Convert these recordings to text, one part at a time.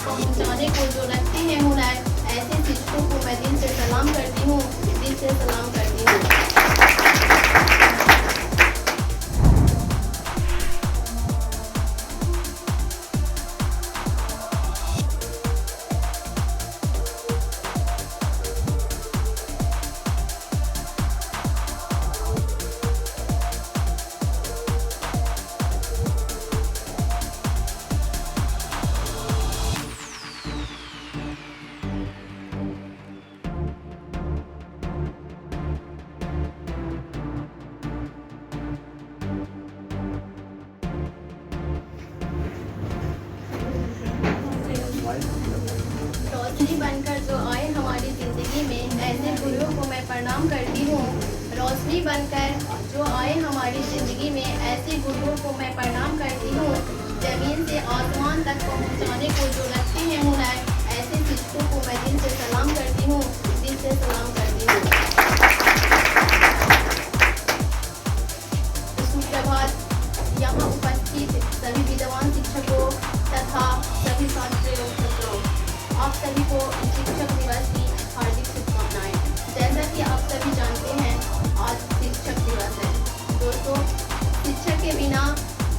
तक पहुंचाने को जो रखते हैं हुनर, ऐसे शिक्षकों को मैं दिल से सलाम करती हूँ, दिल से सलाम करती हूँ। रोशनी बनकर जो आए हमारी ज़िंदगी में, ऐसे गुरुओं को मैं प्रणाम करती हूँ। रोशनी बनकर जो आए हमारी ज़िंदगी में, ऐसे गुरुओं को मैं प्रणाम करती हूँ। ज़मीन से आसमान तक पहुँचाने को जो रखते हैं हुनर, ऐसे शिक्षकों को मैं दिल से सलाम करती हूँ, दिल से सलाम करती हूँ। सुप्रभात यहाँ उपस्थित सभी विद्वान शिक्षकों तथा सभी छात्रों, आप सभी को शिक्षक दिवस की हार्दिक शुभकामनाएं। जैसा कि आप सभी जानते हैं, आज शिक्षक दिवस है। दोस्तों, शिक्षक के बिना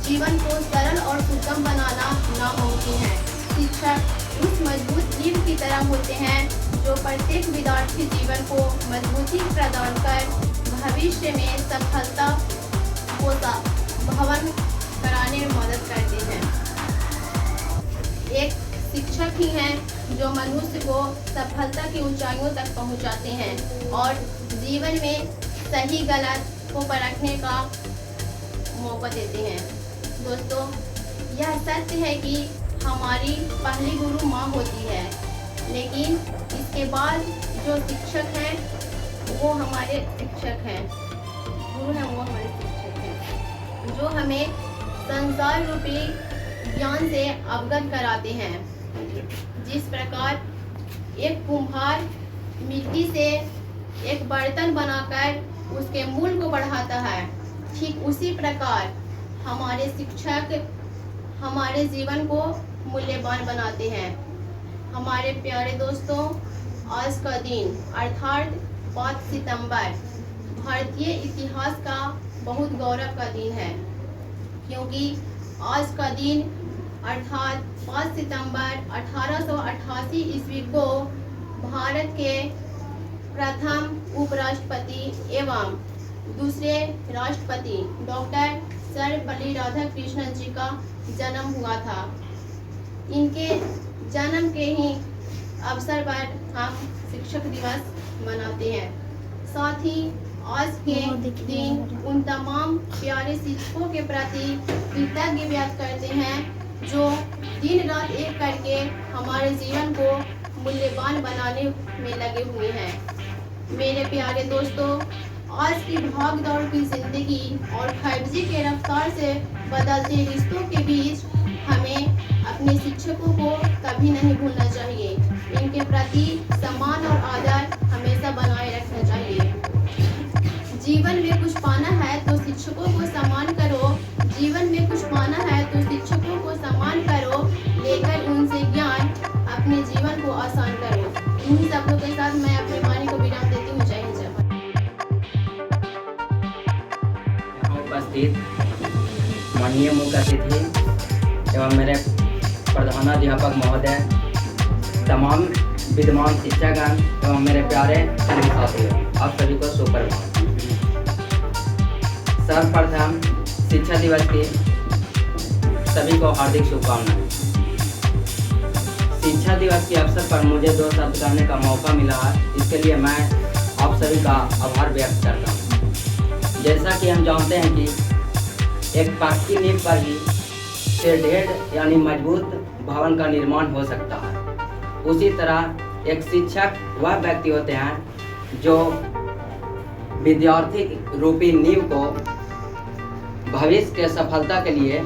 जीवन को सरल और सुगम बनाना नामुमकिन है। शिक्षक उस मजबूत नींव की तरह होते हैं जो प्रत्येक विद्यार्थी जीवन को मजबूती प्रदान कर भविष्य में सफलता को भवन कराने में मदद करते हैं। एक शिक्षक ही हैं जो मनुष्य को सफलता की ऊंचाइयों तक पहुंचाते हैं और जीवन में सही गलत को परखने का मौका देते हैं। दोस्तों, यह सत्य है कि हमारी पहली गुरु माँ होती है, लेकिन इसके बाद जो शिक्षक हैं वो हमारे शिक्षक हैं, गुरु हैं वो हमारे शिक्षक हैं, जो हमें संसार रूपी ज्ञान से अवगत कराते हैं। जिस प्रकार एक कुम्हार मिट्टी से एक बर्तन बनाकर उसके मूल को बढ़ाता है, ठीक उसी प्रकार हमारे शिक्षक हमारे जीवन को मूल्यवान बनाते हैं। हमारे प्यारे दोस्तों, आज का दिन अर्थात 5 सितंबर भारतीय इतिहास का बहुत गौरव का दिन है, क्योंकि आज का दिन अर्थात 5 सितंबर 1888 ईस्वी को भारत के प्रथम उपराष्ट्रपति एवं दूसरे राष्ट्रपति डॉक्टर सर्वपल्ली राधाकृष्णन जी का जन्म हुआ था। इनके जन्म के ही अवसर पर हम शिक्षक दिवस मनाते हैं। साथ ही आज के दिन उन तमाम प्यारे शिक्षकों के प्रति कृतज्ञ व्यक्त करते हैं जो दिन रात एक करके हमारे जीवन को मूल्यवान बनाने में लगे हुए हैं। मेरे प्यारे दोस्तों, आज की भाग दौड़ की जिंदगी और 5G के रफ्तार से बदलते रिश्तों के बीच हमें अपने शिक्षकों को कभी नहीं भूलना चाहिए। इनके प्रति सम्मान और आदर हमेशा बनाए रखना चाहिए। जीवन में कुछ पाना है तो शिक्षकों को सम्मान करो, जीवन में कुछ पाना है तो शिक्षकों को सम्मान करो, लेकर उनसे ज्ञान अपने जीवन को आसान करो। इन्हीं शब्दों के साथ मैं अपनी वाणी को विराम देती हूँ। जय हिंद, जय भारत। यहाँ उपस्थित माननीय मुख्य अतिथि एवं मेरे प्रधानाध्यापक महोदय, तमाम विद्वान शिक्षकगण एवं मेरे प्यारे सभी साथियों, आप सभी को सुप्रभात। सर्वप्रथम शिक्षा दिवस की सभी को हार्दिक शुभकामनाएं। शिक्षा दिवस के अवसर पर मुझे 2 शब्द कहने का मौका मिला है, इसके लिए मैं आप सभी का आभार व्यक्त करता हूँ। जैसा कि हम जानते हैं कि एक पक्की नींव पर ही ढेर यानी मजबूत भवन का निर्माण हो सकता है। उसी तरह एक शिक्षक वह व्यक्ति होते हैं जो विद्यार्थी रूपी नींव को भविष्य के सफलता के लिए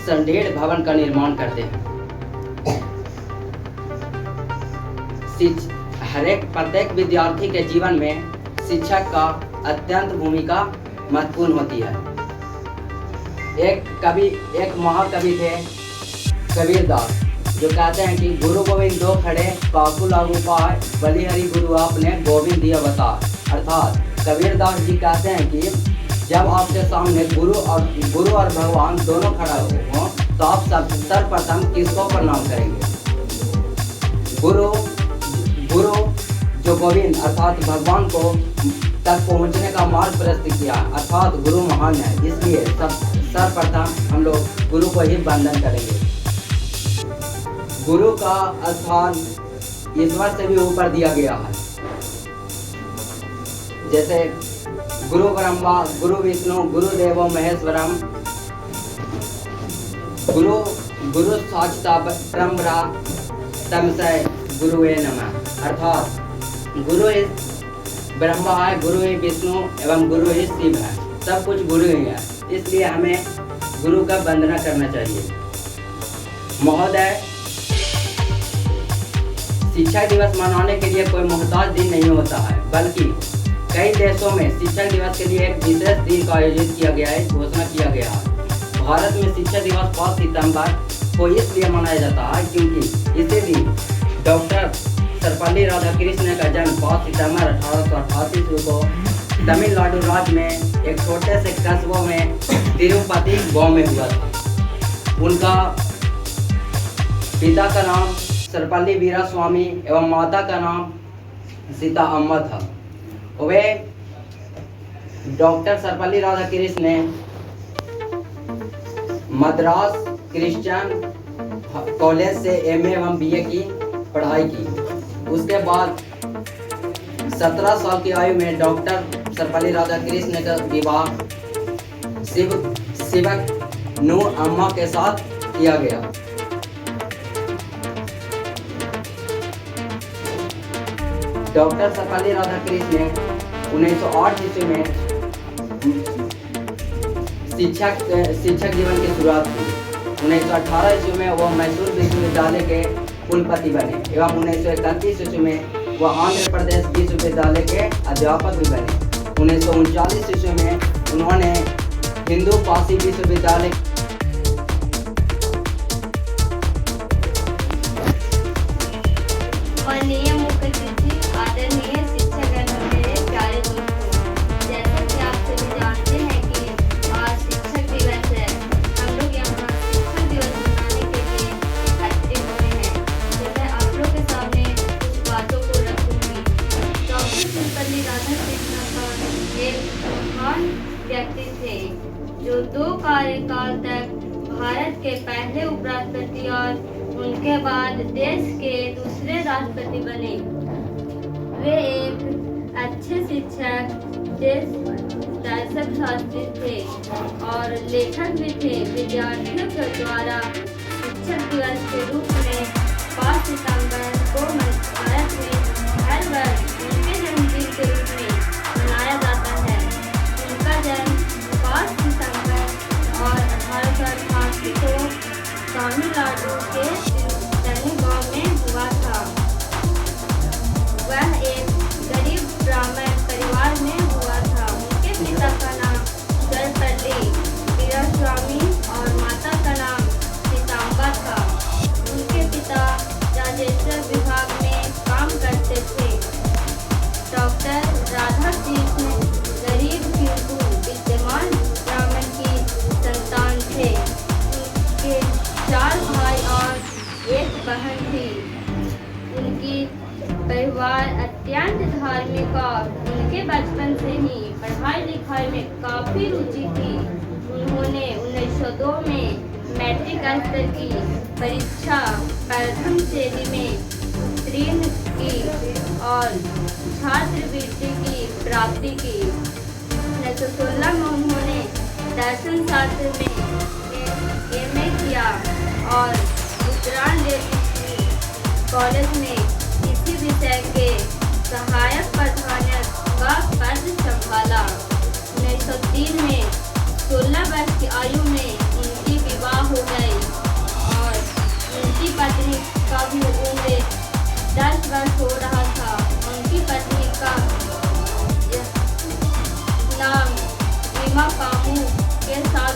सुदृढ़ भवन का निर्माण करते हैं। प्रत्येक विद्यार्थी के जीवन में शिक्षक का अत्यंत भूमिका महत्वपूर्ण होती है। एक महाकवि थे कबीरदास, जो कहते हैं कि गुरु गोविंद दो खड़े काकू लागू पाए, बलिहरि गुरु आपने गोविंद दिया बता। अर्थात कबीरदास जी कहते हैं कि जब आपके सामने गुरु और भगवान दोनों खड़ा हो तो आप सर्वप्रथम किसको प्रणाम करेंगे? गुरु जो गोविंद अर्थात भगवान को तक पहुंचने का मार्ग प्रस्तुत किया, अर्थात गुरु महान है, इसलिए सर्वप्रथम हम लोग गुरु को ही वंदन करेंगे। गुरु का स्थान ईश्वर से भी ऊपर दिया गया है। जैसे गुरु ब्रह्मा गुरु विष्णु गुरुदेवो महेश्वरम, गुरु साक्षात् परब्रह्म तस्मै गुरुवे नमः। अर्थात गुरु ही ब्रह्मा है, गुरु ही विष्णु एवं गुरु ही शिव है, सब कुछ गुरु ही है, इसलिए हमें गुरु का वंदना करना चाहिए। महोदय, शिक्षक दिवस मनाने के लिए कोई मुहताज दिन नहीं होता है, बल्कि कई देशों में शिक्षक दिवस के लिए एक विशेष दिन का आयोजित किया गया है, घोषणा किया गया है। भारत में शिक्षक दिवस 5 सितंबर को इसलिए मनाया जाता है क्योंकि इसी दिन डॉक्टर सर्वपल्ली राधाकृष्णन का जन्म 5 सितंबर 1888 को तमिलनाडु राज्य में एक छोटे से कस्बों में तिरुपति गांव में हुआ था। उनका पिता का नाम सर्वपल्ली वीरास्वामी एवं माता का नाम सीता अम्मा था। वे डॉक्टर सर्वपल्ली राधाकृष्णन ने मद्रास क्रिश्चियन कॉलेज से एमए एवं बीए की पढ़ाई की। उसके बाद 17 साल की आयु में डॉक्टर सर्वपल्ली राधाकृष्णन का विवाह शिवक नू अम्मा के साथ किया गया। डॉक्टर सर्वपल्ली राधाकृष्णन 1908 ईस्वी में शिक्षक जीवन की शुरुआत की। 1918 ईस्वी में वह मैसूर विश्वविद्यालय के कुलपति बने एवं 1931 ईस्वी में वह आंध्र प्रदेश विश्वविद्यालय के अध्यापक भी बने। 1939 ईस्वी में उन्होंने हिंदू काशी विश्वविद्यालय माननीय मुख्य अतिथि, आदरणीय शिक्षकगण, मेरे प्यारे दोस्तों, जैसा कि आप सभी जानते हैं कि आज शिक्षक दिवस है। हम लोग यहाँ शिक्षक दिवस मनाने के लिए एकत्रित हुए हैं। तो मैं आप लोग के सामने कुछ बातों को रखूंगी। डॉक्टर सर्वपल्ली राधाकृष्णन का एक महान व्यक्ति थे जो 2 कार्यकाल तक भारत के पहले उपराष्ट्रपति और उनके बाद देश के दूसरे राष्ट्रपति बने। वे एक अच्छे शिक्षक, दर्शक शास्त्री थे और लेखक भी थे। विद्यार्थियों के द्वारा शिक्षक दिवस के रूप में 5 सितंबर को भारत में हर वर्ष उनके जन्मदिन के रूप में मनाया जाता है। उनका जन्म 5 सितंबर और 1888 को तमिलनाडु के गांव में हुआ था। वह एक गरीब ब्राह्मण परिवार में हुआ था। उनके पिता का नाम सर्वपल्ली वीरास्वामी और माता का नाम सीताम्बा था। उनके पिता राजस्व विभाग में काम करते थे। डॉक्टर राधाकृष्णन गरीब किंतु विद्वान ब्राह्मण की संतान थे। उनके 4 भाई और 1 बहन थी। उनकी परिवार अत्यंत धार्मिक और उनके बचपन से ही पढ़ाई लिखाई में काफी रुचि थी। उन्होंने 1902 में मैट्रिक स्तर की परीक्षा प्रथम श्रेणी में उत्तीर्ण की और छात्रवृत्ति की प्राप्ति की। 1916 में उन्होंने दर्शन शास्त्र में एमए किया और उत्तराखंड कॉलेज में इसी विषय के सहायक प्राध्यापक का पद संभाला। 1903 में 16 वर्ष की आयु में उनकी विवाह हो गई और उनकी पत्नी का भी उम्र 10 वर्ष हो रहा था। उनकी पत्नी का नाम रीमा कामू के साथ